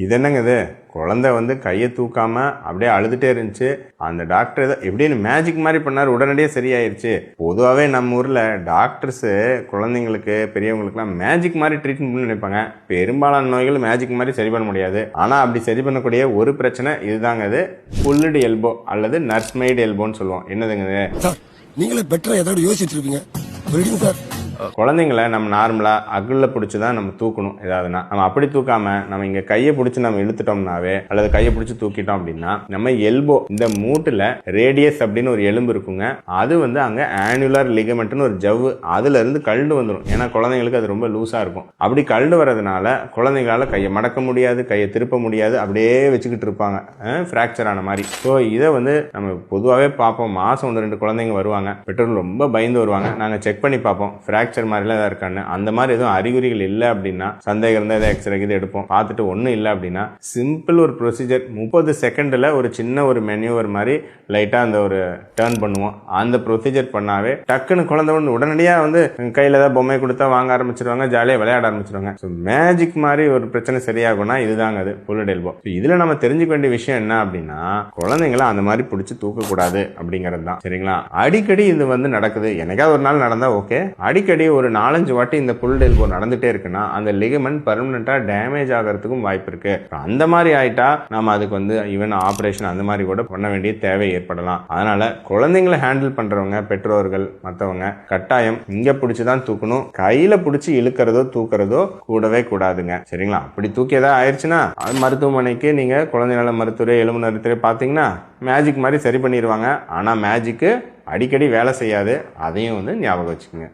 இது என்னங்க இது, குழந்தை வந்து கையை தூக்காம அப்படியே அழுதுட்டே இருந்துச்சு. அந்த டாக்டர் ஏதோ எப்படின்னு மேஜிக் மாதிரி பண்ணார், உடனடியே சரியாயிருச்சு. பொதுவாகவே நம்ம ஊரில் டாக்டர்ஸு குழந்தைங்களுக்கு பெரியவங்களுக்குலாம் மேஜிக் மாதிரி ட்ரீட்மெண்ட் பண்ணி நினைப்பாங்க. பெரும்பாலான நோய்கள் மேஜிக் மாதிரி சரி பண்ண முடியாது. ஆனால் அப்படி சரி பண்ணக்கூடிய ஒரு பிரச்சனை இதுதாங்க, இது புல்லுடு எல்போ அல்லது நர்ஸ்மெய்டு எல்போன்னு சொல்லுவோம். என்னதுங்க இது? நீங்களே பெட்டரா ஏதாவது யோசிச்சுட்டு இருப்பீங்க சார். குழந்தைங்களை நம்ம நார்மலாக அகுலில் பிடிச்சி தான் நம்ம தூக்கணும். ஏதாவதுனா நம்ம அப்படி தூக்காம நம்ம இங்கே கையை பிடிச்சி நம்ம இழுத்துட்டோம்னாவே அல்லது கையை பிடிச்சி தூக்கிட்டோம் அப்படின்னா நம்ம எல்போ இந்த மூட்டில் ரேடியஸ் அப்படின்னு ஒரு எலும்பு இருக்குங்க. அது வந்து அங்கே ஆனுலர் லிகமெண்ட்னு ஒரு ஜவ்வு, அதுல இருந்து கழண்டு வந்துடும். ஏன்னா குழந்தைங்களுக்கு அது ரொம்ப லூஸாக இருக்கும். அப்படி கழண்டு வர்றதுனால குழந்தைங்களால கையை மடக்க முடியாது, கையை திருப்ப முடியாது, அப்படியே வச்சுக்கிட்டு இருப்பாங்க, ஃப்ராக்சர் ஆன மாதிரி. ஸோ இதை வந்து நம்ம பொதுவாகவே பார்ப்போம். மாதம் 1-2 குழந்தைங்க வருவாங்க, பெற்றோர்கள் ரொம்ப பயந்து வருவாங்க. நாங்கள் செக் பண்ணி பார்ப்போம் ஃப்ராக்சர் மாதிரிலாம் ஏதாவது இருக்கான்னு. அந்த மாதிரி எதுவும் அறிகுறிகள் இல்லை அப்படின்னா, சந்தேகம் இருந்தால் எதாவது எக்ஸ்ரே இது எடுப்போம். பார்த்துட்டு ஒன்றும் இல்லை அப்படின்னா சிம்பிள் ஒரு ப்ரொசீஜர், 30 செகண்டில் ஒரு சின்ன ஒரு மெனியூவர் மாதிரி லைட்டாக அந்த ஒரு டர்ன் பண்ணுவோம். அந்த ப்ரொசீஜர் பண்ணாவே டக்குன்னு குழந்தை வந்து உடனடியாக வந்து கையில் ஏதாவது பொம்மை கொடுத்தா வாங்க ஆரம்பிச்சிருவாங்க, ஜாலியாக விளையாட ஆரம்பிச்சிருவாங்க. ஸோ மேஜிக் மாதிரி ஒரு பிரச்சனை சரியாகும்னா இதுதாங்க அது புல்லுடு எல்போ. இதில் நம்ம தெரிஞ்சுக்க வேண்டிய விஷயம் என்ன அப்படின்னா, குழந்தைங்களை அந்த மாதிரி பிடிச்சி தூக்கக்கூடாது அப்படிங்கிறது தான். சரிங்களா? அடிக்கடி இது வந்து நடக்குது, என்னைக்காவது ஒரு நாள் நடந்தா ஓகே. அடிக்கடி ஒரு 4-5 வாட்டி இந்த புல்லுடு எல்போ நடந்துட்டே இருக்குன்னா அந்த லிகமெண்ட் பெர்மனண்டா டேமேஜ் ஆகிறதுக்கும் வாய்ப்பு இருக்கு. அந்த மாதிரி ஆயிட்டா நம்ம அதுக்கு வந்து ஈவன் ஆபரேஷன் அந்த மாதிரி கூட பண்ண வேண்டிய தேவை ஏற்படலாம். அதனால குழந்தைங்களை ஹேண்டில் பண்றவங்க, பெற்றோர்கள், மற்றவங்க கட்டாயம் இங்க பிடிச்சுதான் தூக்கணும். கையில பிடிச்சி இழுக்கிறதோ தூக்குறதோ கூடவே கூடாதுங்க. சரிங்களா? அப்படி தூக்கி ஏதாவது ஆயிடுச்சுன்னா மருத்துவமனைக்கு நீங்க குழந்தை நல மருத்துவரை, எலும்பு மருத்துவரை பார்த்தீங்கன்னா மேஜிக் மாதிரி சரி பண்ணிடுவாங்க. ஆனா மேஜிக்கு அடிக்கடி வேலை செய்யாது. அதையும் வந்து ஞாபகம் வச்சுக்கோங்க.